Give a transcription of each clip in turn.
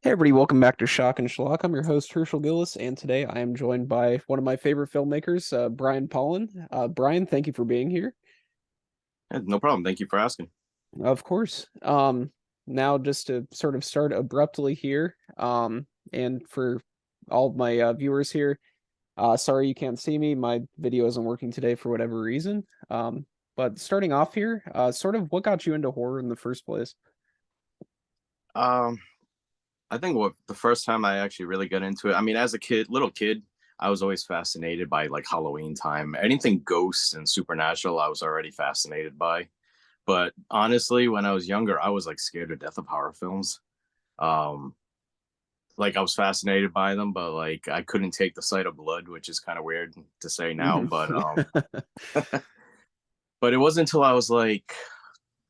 Hey everybody, welcome back to Shock and Schlock. I'm your host Herschel Gillis, and today I am joined by one of my favorite filmmakers, Brian Paulin. Brian, thank you for being here. No problem. Thank you for asking. Of course. Now just to sort of start abruptly here, and for all of my viewers here, sorry you can't see me. My video isn't working today for whatever reason. But starting off here, sort of what got you into horror in the first place? Um, I think what the first time I actually really got into it, I mean, as a kid, little kid, I was always fascinated by like Halloween time. Anything ghosts and supernatural, I was already fascinated by. But honestly, when I was younger, I was like scared to death of horror films. Um, like I was fascinated by them, but like I couldn't take the sight of blood, which is kind of weird to say now. Hmm. But it wasn't until I was like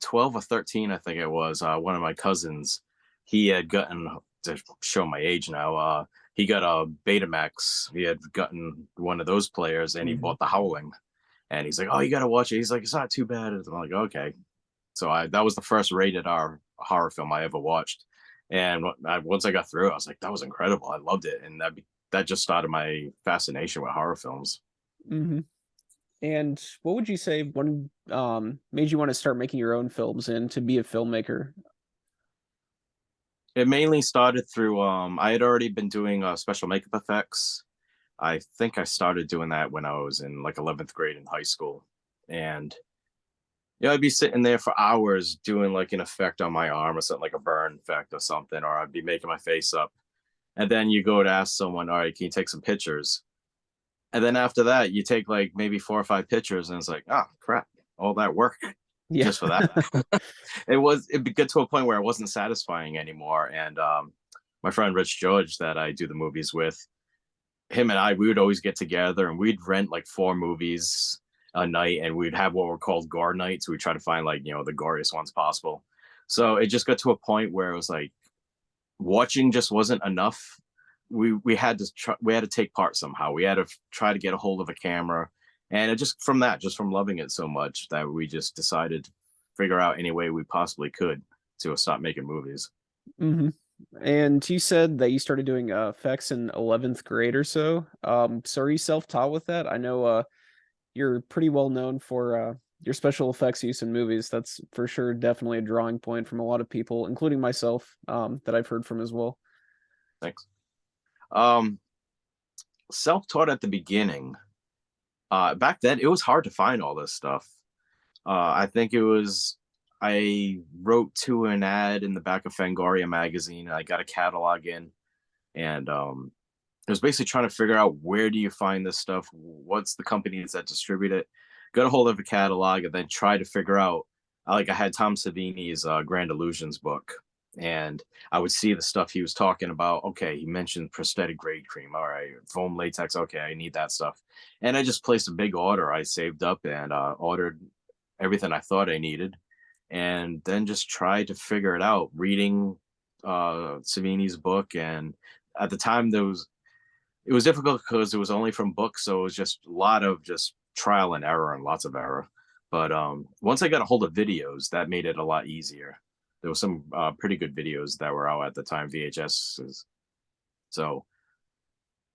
12 or 13, I think it was, one of my cousins, he had gotten, to show my age now, he got a Betamax. He had gotten one of those players and he Hmm. bought The Howling. And he's like, oh, you got to watch it. He's like, it's not too bad. I'm like, okay. So that was the first rated R horror film I ever watched. And once I got through it, I was like, that was incredible. I loved it. And that just started my fascination with horror films. Hmm. And what would you say one made you want to start making your own films and to be a filmmaker? It mainly started through, I had already been doing special makeup effects. I think I started doing that when I was in like 11th grade in high school. And I'd be sitting there for hours doing like an effect on my arm or something, like a burn effect or something, or I'd be making my face up. And then you go to ask someone, all right, can you take some pictures? And then after that, you take like maybe 4 or 5 pictures, and it's like, oh crap, all that work Yeah. just for that. It'd get to a point where it wasn't satisfying anymore. And my friend Rich George that I do the movies with, him and I, we would always get together and we'd rent like 4 movies a night, and we'd have what were called gore nights. We try to find like, the goriest ones possible. So it just got to a point where it was like watching just wasn't enough. We had to we had to take part somehow. We had to try to get a hold of a camera, and it just from that, just from loving it so much, that we just decided to figure out any way we possibly could to stop making movies. Hmm. And you said that you started doing effects in 11th grade or so. So are you self-taught with that? I know you're pretty well known for your special effects use in movies. That's for sure definitely a drawing point from a lot of people, including myself, that I've heard from as well. Thanks. Um, Self-taught at the beginning. Back then, it was hard to find all this stuff. I think it was I wrote to an ad in the back of Fangoria magazine. I got a catalog in, and it was basically trying to figure out where do you find this stuff, what's the companies that distribute it. Got a hold of a catalog, and then try to figure out. Like I had Tom Savini's Grand Illusions book, and I would see the stuff he was talking about. Okay, he mentioned prosthetic grade cream. All right, foam latex. Okay, I need that stuff, and I just placed a big order. I saved up and ordered everything I thought I needed, and then just tried to figure it out. Reading Savini's book, and at the time it was difficult because it was only from books, so it was just a lot of just trial and error and lots of error. But once I got a hold of videos, that made it a lot easier. There was some pretty good videos that were out at the time, VHS. So Mhm.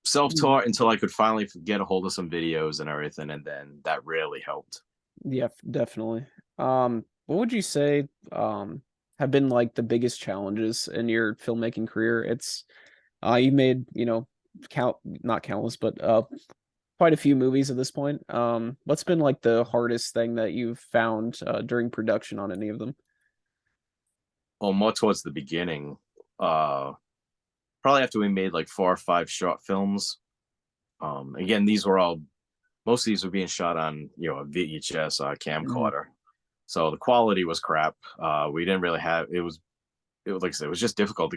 self-taught until I could finally get a hold of some videos and everything, and then that really helped. Yeah, definitely. What would you say have been like the biggest challenges in your filmmaking career? It's you made, count not countless, but quite a few movies at this point. What's been like the hardest thing that you've found during production on any of them? Well, more towards the beginning, uh, probably after we made like 4 or 5 short films. Again, these were all most of these were being shot on a VHS Mhm. camcorder, so the quality was crap. We didn't really have it was like I said, it was just difficult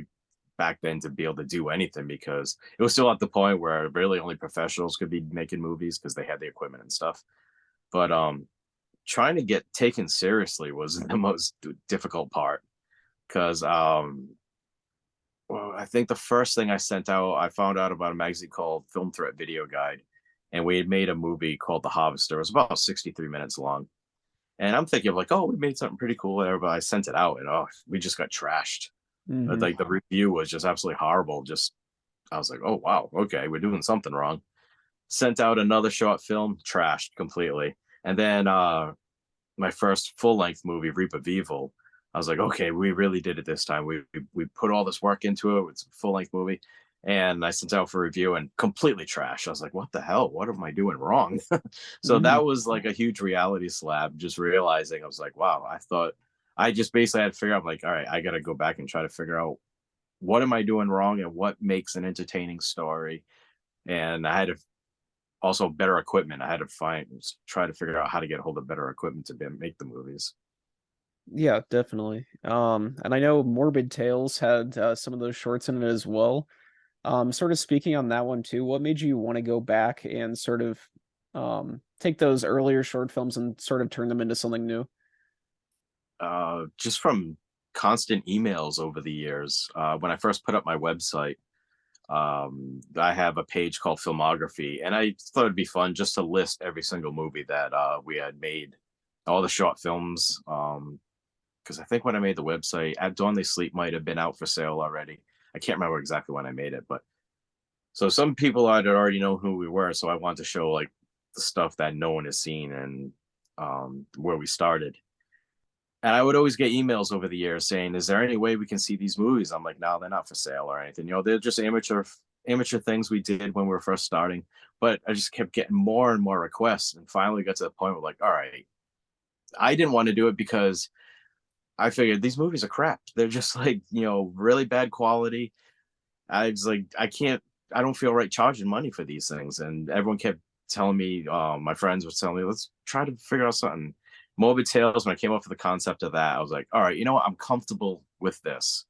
back then to be able to do anything because it was still at the point where really only professionals could be making movies because they had the equipment and stuff. But trying to get taken seriously was the most difficult part because well, I think the first thing I sent out, I found out about a magazine called Film Threat Video Guide, and we had made a movie called The Harvester. It was about 63 minutes long. And I'm thinking of like, oh, we made something pretty cool there, but I sent it out and oh, we just got trashed. Mm-hmm. Like the review was just absolutely horrible. Just I was like, oh wow, okay, we're doing something wrong. Sent out another short film, trashed completely. And then my first full length movie, Reap of Evil, I was like, okay, we really did it this time. We put all this work into it. It's a full length movie. And I sent out for review and completely trash. I was like, what the hell? What am I doing wrong? So Mm-hmm. that was like a huge reality slap, just realizing I was like, wow, I thought I just basically had to figure out, like, all right, I got to go back and try to figure out what am I doing wrong and what makes an entertaining story. And I had to also better equipment. I had to try to figure out how to get a hold of better equipment to make the movies. Yeah, definitely. And I know Morbid Tales had some of those shorts in it as well. Sort of speaking on that one too, what made you want to go back and sort of take those earlier short films and sort of turn them into something new? Just from constant emails over the years. When I first put up my website, I have a page called Filmography, and I thought it'd be fun just to list every single movie that we had made, all the short films. Because I think when I made the website, At Dawn They Sleep might have been out for sale already. I can't remember exactly when I made it, but so some people had already know who we were. So I want to show like the stuff that no one has seen and where we started. And I would always get emails over the years saying, "Is there any way we can see these movies?" I'm like, "No, they're not for sale or anything. You know, they're just amateur things we did when we were first starting." But I just kept getting more and more requests, and finally got to the point where, like, all right, I didn't want to do it because I figured these movies are crap. They're just like, really bad quality. I was like, I don't feel right charging money for these things. And everyone kept telling me, my friends were telling me, let's try to figure out something. Morbid Tales, when I came up with the concept of that, I was like, all right, you know what? I'm comfortable with this.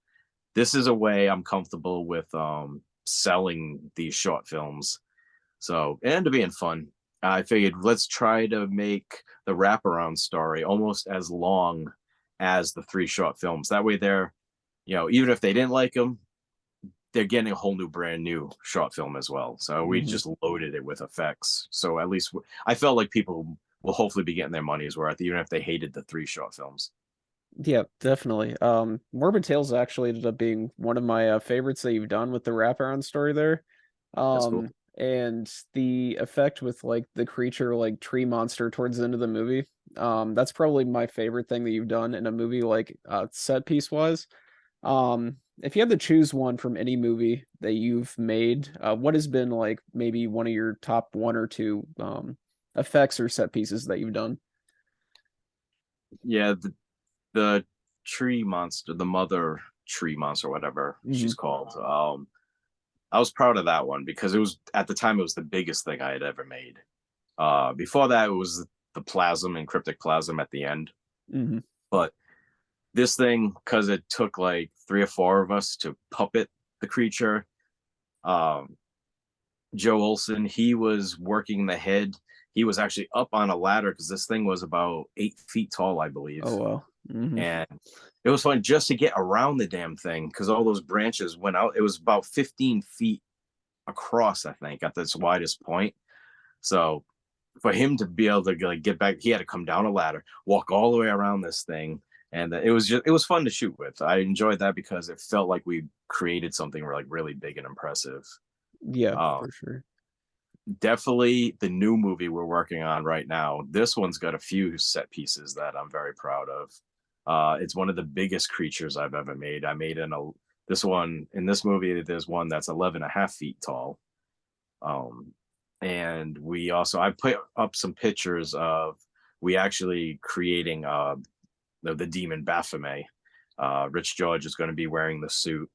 This is a way I'm comfortable with selling these short films. So it ended up being fun. I figured let's try to make the wraparound story almost as long as the three short films. That way they're, even if they didn't like them, they're getting a whole new brand new short film as well. So we Hmm. just loaded it with effects. So at least I felt like people will hopefully be getting their money's worth, even if they hated the three short films. Yeah, definitely. Morbid Tales actually ended up being one of my favorites that you've done with the wraparound story there. That's cool. And the effect with like the creature like tree monster towards the end of the movie. That's probably my favorite thing that you've done in a movie like set piece wise. If you had to choose one from any movie that you've made, what has been like maybe one of your top one or two effects or set pieces that you've done? Yeah, the tree monster, the mother tree monster, whatever Hmm. she's called. I was proud of that one because it was at the time it was the biggest thing I had ever made. Before that, it was the plasm and cryptic plasm at the end. Hmm. But this thing, because it took like three or four of us to puppet the creature, um, Joe Olson, he was working the head. He was actually up on a ladder because this thing was about 8 feet tall, I believe. Oh well. Hmm. And it was fun just to get around the damn thing because all those branches went out. It was about 15 feet across, I think, at this widest point. So for him to be able to like get back, he had to come down a ladder, walk all the way around this thing, and it was fun to shoot with. I enjoyed that because it felt like we created something like really big and impressive. Yeah, Uh, for sure. Definitely the new movie we're working on right now. This one's got a few set pieces that I'm very proud of. It's one of the biggest creatures I've ever made. I made this one in this movie. There's one that's 11 and a half feet tall. Um, and I put up some pictures of we actually creating the demon Baphomet. Rich George is going to be wearing the suit,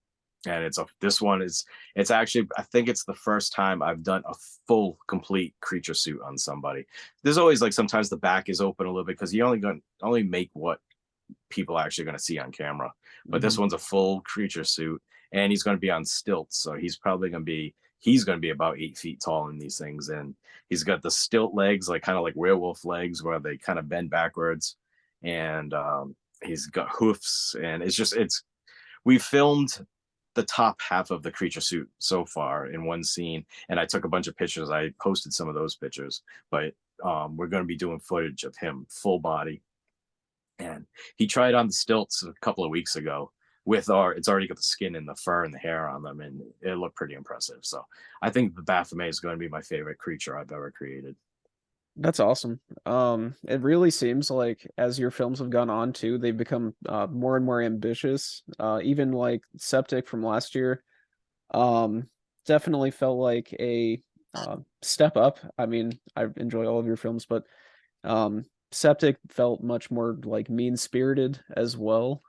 and this one is it's actually I think it's the first time I've done a full complete creature suit on somebody. There's always like sometimes the back is open a little bit because you only make what people are actually going to see on camera. But Hmm. this one's a full creature suit, and he's going to be on stilts, so he's going to be about 8 feet tall in these things, and he's got the stilt legs, like kind of like werewolf legs, where they kind of bend backwards, and he's got hoofs, and it's we filmed the top half of the creature suit so far in one scene, and I took a bunch of pictures. I posted some of those pictures, but we're going to be doing footage of him full body and he tried on the stilts a couple of weeks ago. with our it's already got the skin and the fur and the hair on them, and it looked pretty impressive. So I think the Baphomet is going to be my favorite creature I've ever created. That's awesome. It really seems like as your films have gone on too, they've become more and more ambitious. Even like Septic from last year, um, definitely felt like a step up. I mean, I enjoy all of your films, but Septic felt much more like mean-spirited as well.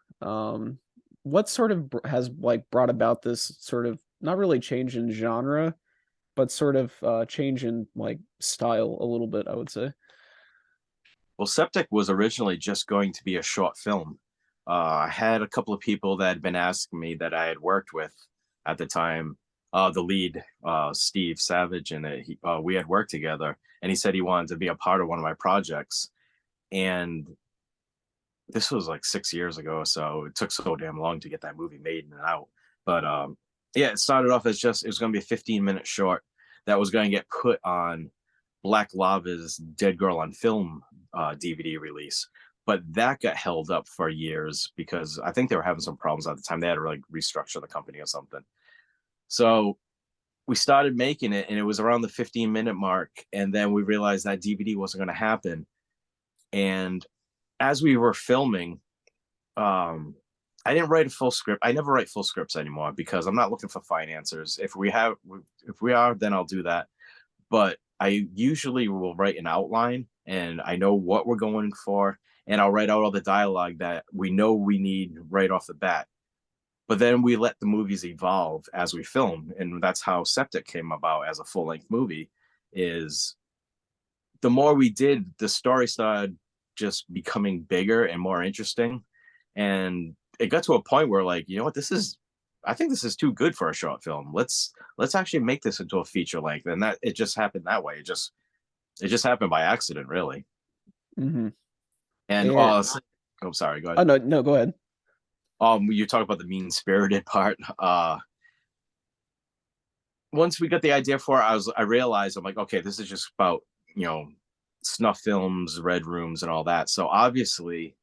What sort of has like brought about this sort of not really change in genre, but sort of change in like style a little bit, I would say. Well, Septic was originally just going to be a short film. I had a couple of people that had been asking me that I had worked with at the time. The lead, Steve Savage, and we had worked together, and he said he wanted to be a part of one of my projects. And this was like 6 years ago, so it took so damn long to get that movie made and out. But yeah, it started off as just it was going to be a 15-minute short that was going to get put on Black Lava's Dead Girl on Film DVD release. But that got held up for years because I think they were having some problems at the time. They had to like restructure the company or something. So we started making it, and it was around the 15-minute mark. And then we realized that DVD wasn't going to happen. And as we were filming, um, I didn't write a full script. I never write full scripts anymore because I'm not looking for financiers. If we are, then I'll do that. But I usually will write an outline, and I know what we're going for, and I'll write out all the dialogue that we know we need right off the bat. But then we let the movies evolve as we film, and that's how Septic came about as a full length movie. Is the more we did, the story started just becoming bigger and more interesting, and it got to a point where, like, you know what, this is I think this is too good for a short film. Let's actually make this into a feature length. And that it just happened that way. It just happened by accident, really. Hmm. And And oh, sorry, go oh ahead. no, no, go ahead. You talk about the mean spirited part. Once we got the idea for it, I realized I'm like, okay, this is just about, you know, snuff films, red rooms, and all that. So obviously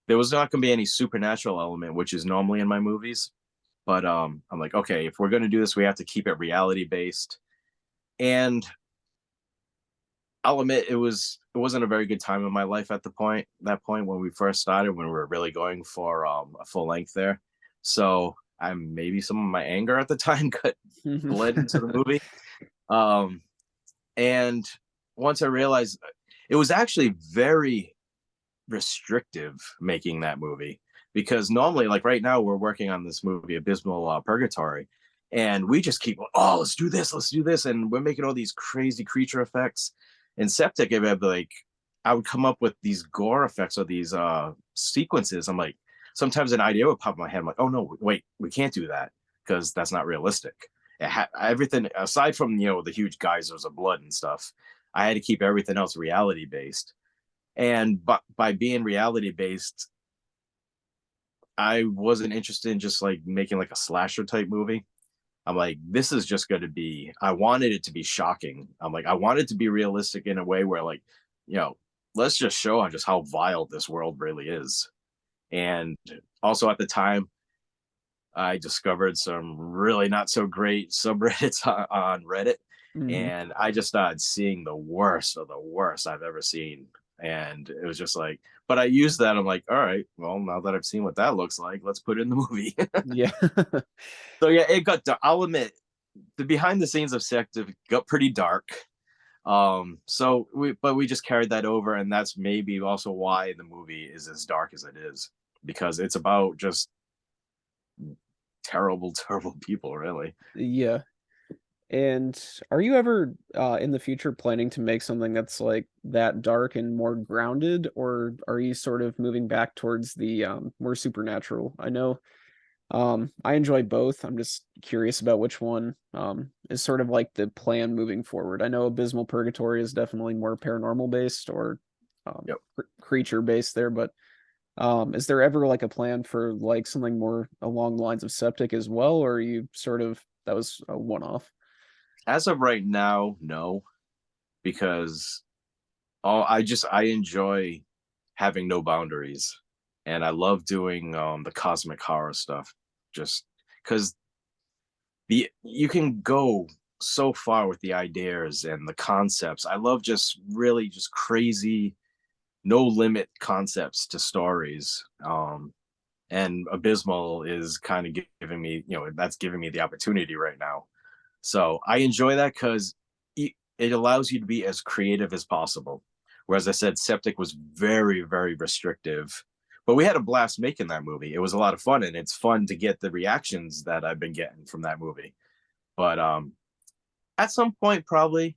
there was not going to be any supernatural element, which is normally in my movies. But I'm like, okay, if we're going to do this, we have to keep it reality based. And I'll admit it wasn't a very good time in my life at that point when we first started, when we were really going for a full length there. So I'm maybe some of my anger at the time got bled into the movie. Um, and once I realized it was actually very restrictive making that movie, because normally, like right now, we're working on this movie Abysmal Purgatory, and we just keep, oh, let's do this, and we're making all these crazy creature effects. And Septic, I would come up with these gore effects or these sequences. I'm like, sometimes an idea would pop in my head. I'm like, oh no, wait, we can't do that because that's not realistic. Everything aside from, you know, the huge geysers of blood and stuff, I had to keep everything else reality based. And by being reality based, I wasn't interested in just like making like a slasher type movie. I'm like, this is just going to be, I wanted it to be shocking. I'm like, I wanted to be realistic in a way where, like, you know, let's just show just how vile this world really is. And also at the time, I discovered some really not so great subreddits on Reddit, Hmm. and I just started seeing the worst of the worst I've ever seen. And it was just like, but I used that. I'm like, all right, well, now that I've seen what that looks like, let's put it in the movie. Yeah. So yeah, I'll admit, the behind the scenes of Sective got pretty dark. But we just carried that over, and that's maybe also why the movie is as dark as it is, because it's about just terrible, terrible people, really. Yeah. And are you ever in the future planning to make something that's like that dark and more grounded, or are you sort of moving back towards the more supernatural? I know I enjoy both. I'm just curious about which one is sort of like the plan moving forward. I know Abysmal Purgatory is definitely more paranormal based or Yep. creature based there, but is there ever like a plan for like something more along the lines of Septic as well, or are you sort of that was a one off? As of right now, no, because I enjoy having no boundaries. and I love doing the cosmic horror stuff, just because the you can go so far with the ideas and the concepts. I love just really just crazy, no limit concepts to stories. And Abysmal is kind of giving me, that's giving me the opportunity right now. So I enjoy that because it allows you to be as creative as possible. Whereas I said, Septic was very, very restrictive, but we had a blast making that movie. It was a lot of fun, and it's fun to get the reactions that I've been getting from that movie. But at some point, probably,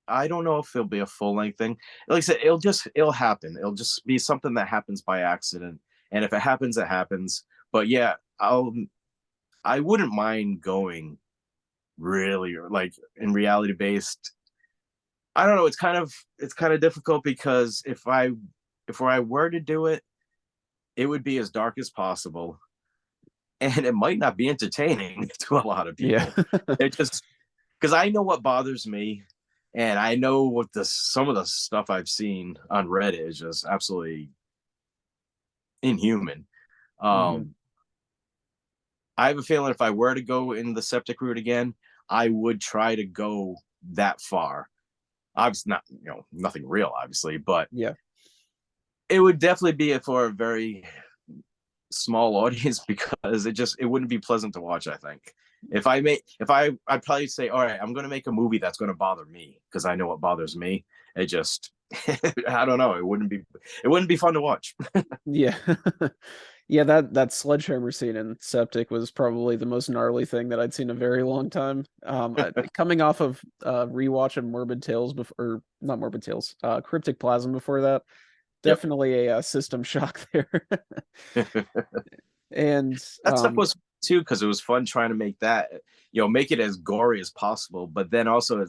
I don't know if it'll be a full length thing. Like I said, it'll happen. It'll just be something that happens by accident, and if it happens, it happens. But yeah, I wouldn't mind going really like in reality based. I don't know. It's kind of difficult because if I were to do it, it would be as dark as possible, and it might not be entertaining to a lot of Yeah. people. It just because I know what bothers me, and I know what the some of the stuff I've seen on Reddit is just absolutely inhuman. Hmm. Um, I have a feeling if I were to go in the septic route again, I would try to go that far. Obviously, not nothing real, obviously, but Yeah. it would definitely be for a very small audience because it wouldn't be pleasant to watch. I think I'd probably say, all right, I'm going to make a movie that's going to bother me because I know what bothers me. It just I don't know. It wouldn't be fun to watch. Yeah. Yeah, that sledgehammer scene in Septic was probably the most gnarly thing that I'd seen in a very long time. Coming off of rewatch of Morbid Tales before, or not Morbid Tales, Cryptic Plasm before that, Yep. definitely a system shock there. And That stuff was too because it was fun trying to make that, make it as gory as possible, but then also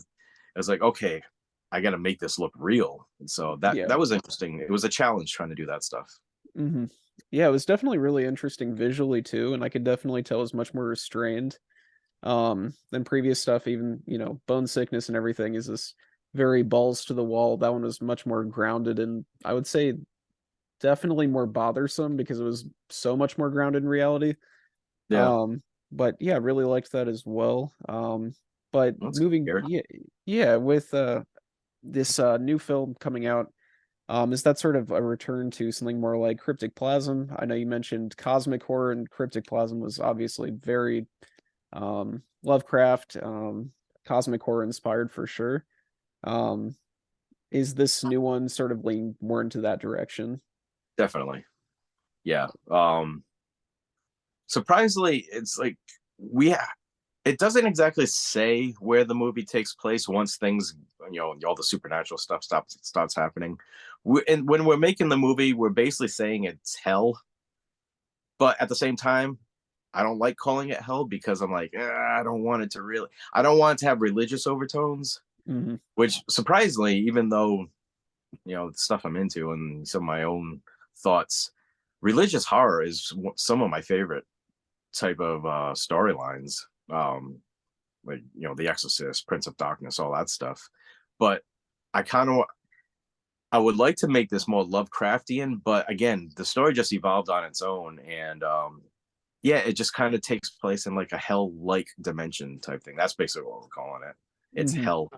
it's like, okay, I got to make this look real. And so that yeah. that was interesting. It was a challenge trying to do that stuff. Hmm. Yeah, it was definitely really interesting visually too, and I could definitely tell it was much more restrained than previous stuff. Even, Bone Sickness and everything is this very balls to the wall. That one was much more grounded, and I would say definitely more bothersome because it was so much more grounded in reality. Yeah, Um, but yeah, really liked that as well. But that's moving, scary. yeah, with this new film coming out, is that sort of a return to something more like Cryptic Plasm? I know you mentioned cosmic horror, and Cryptic Plasm was obviously very Lovecraft, cosmic horror inspired for sure. Um, is this new one sort of leaning more into that direction? Definitely. Yeah. Surprisingly, it's like we it doesn't exactly say where the movie takes place once things, all the supernatural stuff starts happening. And when we're making the movie, we're basically saying it's hell, but at the same time, I don't like calling it hell because I'm like, I don't want it to have religious overtones. Hmm. Which surprisingly, even though the stuff I'm into and some of my own thoughts, religious horror is some of my favorite type of storylines. Like The Exorcist, Prince of Darkness, all that stuff. But I kind of I would like to make this more Lovecraftian, but again, the story just evolved on its own, and yeah, it just kind of takes place in like a hell-like dimension type thing. That's basically what we're calling it. It's Hmm. hell.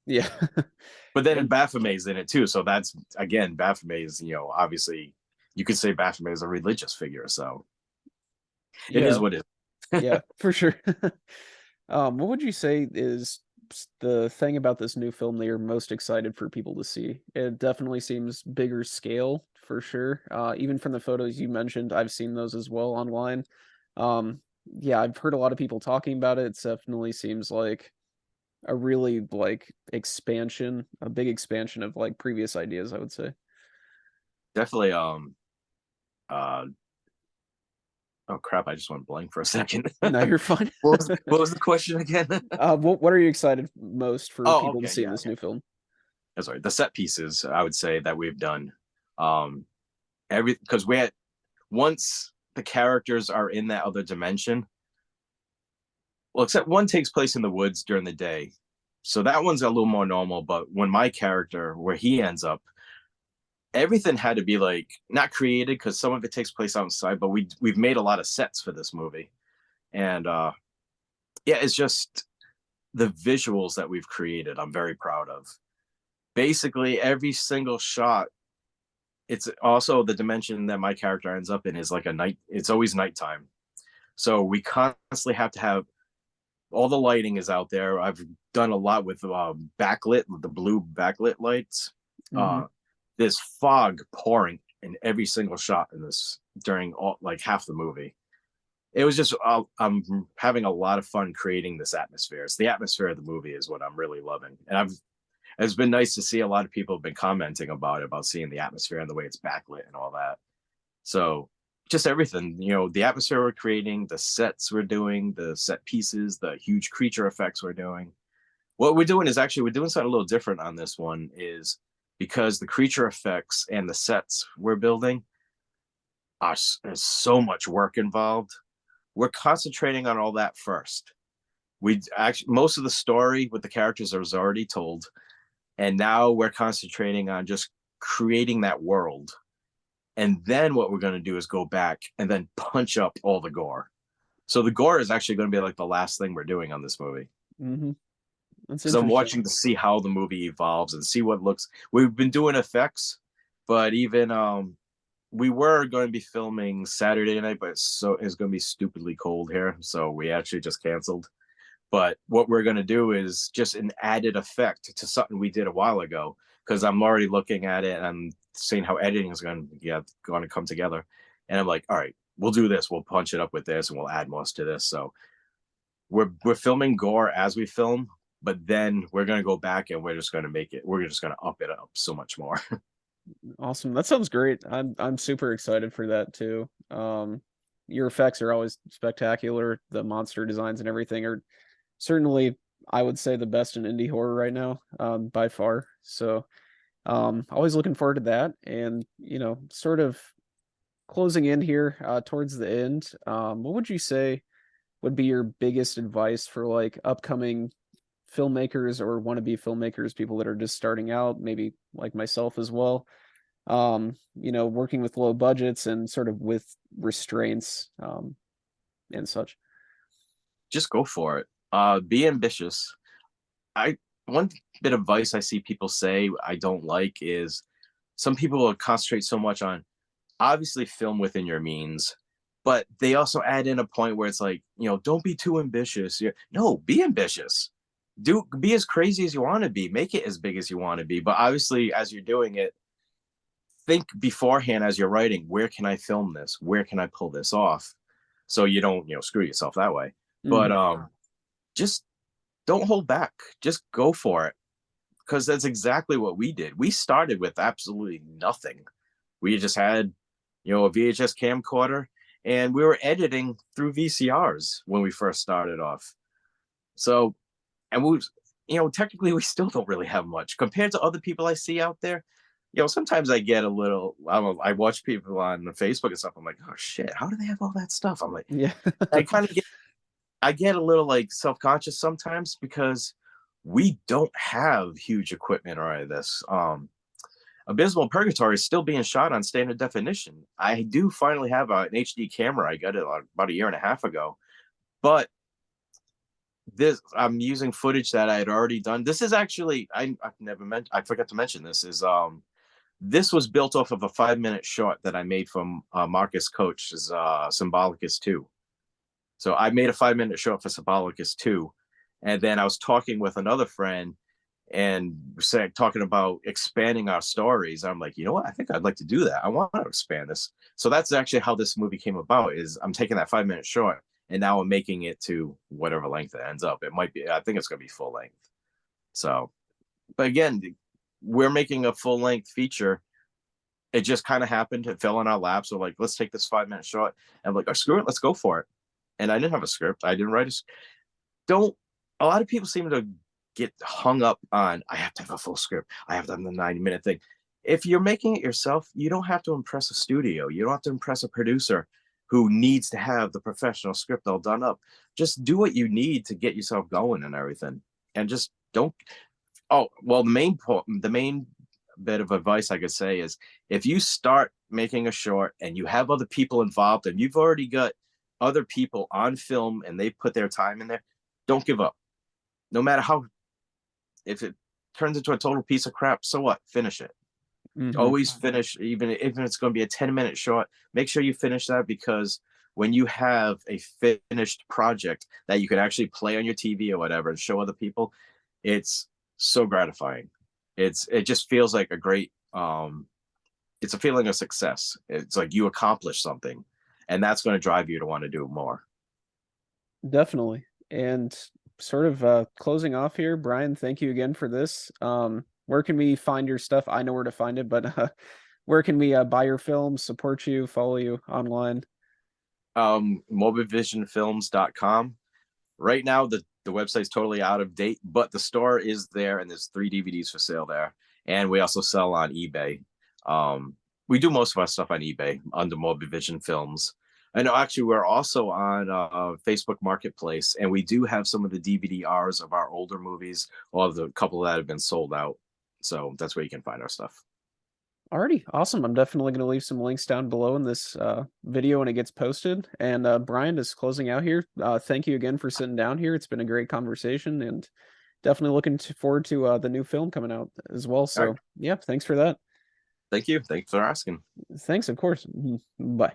Yeah. But then And Baphomet's in it too, so that's again Baphomet is obviously you could say Baphomet is a religious figure, so it is yeah, what it is. yeah, for sure. What would you say is the thing about this new film that you're most excited for people to see? It definitely seems bigger scale for sure. Even from the photos you mentioned, I've seen those as well online. Yeah, I've heard a lot of people talking about it. It definitely seems like a really like expansion, a big expansion of like previous ideas, I would say. Definitely. Uh. Oh crap! I just went blank for a second. No, you're fine. What was the question again? What are you excited most for Oh, people to okay, see in yeah, this yeah. new film? Sorry, the set pieces I would say that we've done. Um, every because we had once the characters are in that other dimension. Well, except one takes place in the woods during the day, so that one's a little more normal. But when my character, where he ends up, everything had to be like not created because some of it takes place outside, but we've made a lot of sets for this movie. And yeah, it's just the visuals that we've created, I'm very proud of. Basically, every single shot, it's also the dimension that my character ends up in is like a night, it's always nighttime. So we constantly have to have all the lighting is out there. I've done a lot with backlit, the blue backlit lights. Hmm. Uh, there's fog pouring in every single shot in this during all like half the movie. It was just I'm having a lot of fun creating this atmosphere. It's the atmosphere of the movie is what I'm really loving, and I've it's been nice to see a lot of people have been commenting about it, about seeing the atmosphere and the way it's backlit and all that. So just everything, you know, the atmosphere we're creating, the sets we're doing, the set pieces, the huge creature effects we're doing. What we're doing is actually we're doing something a little different on this one is because the creature effects and the sets we're building are there's so much work involved. We're concentrating on all that first. We actually most of the story with the characters is already told, and now we're concentrating on just creating that world. And then what we're going to do is go back and then punch up all the gore. So the gore is actually going to be like the last thing we're doing on this movie Hmm. That's because I'm interesting. watching to see how the movie evolves and see what looks. We've been doing effects, but even we were going to be filming Saturday night, but it's going to be stupidly cold here, so we actually just canceled. But what we're going to do is just an added effect to something we did a while ago because I'm already looking at it and I'm seeing how editing is going to come together. And I'm like, all right, we'll do this. We'll punch it up with this and we'll add more to this. So we're filming gore as we film, but then we're going to go back and we're just going to make it. We're just going to up it up so much more. Awesome. That sounds great. I'm super excited for that too. Your effects are always spectacular. The monster designs and everything are certainly, I would say, the best in indie horror right now, by far. So, always looking forward to that. And, sort of closing in here, towards the end, what would you say would be your biggest advice for like upcoming filmmakers or wannabe filmmakers, people that are just starting out, maybe like myself as well? Working with low budgets and sort of with restraints, and such. Just go for it. Be ambitious. I One bit of advice I see people say I don't like is some people will concentrate so much on obviously film within your means, but they also add in a point where it's like, don't be too ambitious. No, be ambitious. Be as crazy as you want to be. Make it as big as you want to be. But obviously, as you're doing it, think beforehand as you're writing, where can I film this? Where can I pull this off? So you don't, screw yourself that way. But Hmm. just don't hold back. Just go for it. Because that's exactly what we did. We started with absolutely nothing. We just had, a VHS camcorder and we were editing through VCRs when we first started off. So, and technically we still don't really have much compared to other people I see out there. Sometimes I get a little, I don't know, I watch people on Facebook and stuff. I'm like, oh shit, how do they have all that stuff? I'm like, Yeah. I kind of I get a little like self-conscious sometimes because we don't have huge equipment or any of this. Abysmal Purgatory is still being shot on standard definition. I do finally have an HD camera. I got it about a year and a half ago, but this I'm using footage that I had already done. This is actually I've never meant I forgot to mention this is this was built off of a 5-minute short that I made from Marcus Coach's Symbolicus 2. So I made a 5-minute short for Symbolicus 2. And then I was talking with another friend and talking about expanding our stories. I'm like, you know what? I think I'd like to do that. I want to expand this. So that's actually how this movie came about is I'm taking that 5-minute short and now I'm making it to whatever length it ends up. It might be, I think it's going to be full length. So, but again, we're making a full length feature. It just kind of happened. It fell in our laps. So like, let's take this 5-minute short. And I'm like, oh, screw it. Let's go for it. And I didn't have a script. I didn't write a don't a lot of people seem to get hung up on I have to have a full script. I have to have the 90-minute thing. If you're making it yourself, you don't have to impress a studio. You don't have to impress a producer who needs to have the professional script all done up. Just do what you need to get yourself going and everything. And just don't oh, well the main bit of advice I could say is if you start making a short and you have other people involved and you've already got other people on film and they put their time in there, don't give up. No matter how, if it turns into a total piece of crap, so what? Finish it. Hmm. Always finish, even if it's going to be a 10-minute short, make sure you finish that, because when you have a finished project that you can actually play on your TV or whatever and show other people, it's so gratifying. It just feels like a great it's a feeling of success. It's like you accomplished something, and that's going to drive you to want to do more. Definitely. And sort of closing off here, Brian, thank you again for this. Where can we find your stuff? I know where to find it, but where can we buy your films, support you, follow you online? Morbidvisionfilms.com. Right now, the website's totally out of date, but the store is there, and there's 3 DVDs for sale there. And we also sell on eBay. We do most of our stuff on eBay under Morbid Vision Films. And actually, we're also on Facebook Marketplace, and we do have some of the DVD-Rs of our older movies, or the couple that have been sold out. So that's where you can find our stuff. Alrighty, awesome. I'm definitely going to leave some links down below in this video when it gets posted. And Brian, is closing out here. Thank you again for sitting down here. It's been a great conversation, and definitely looking forward to the new film coming out as well. All right. So, yeah, thanks for that. Thank you. Thanks for asking. Thanks, of course. Bye.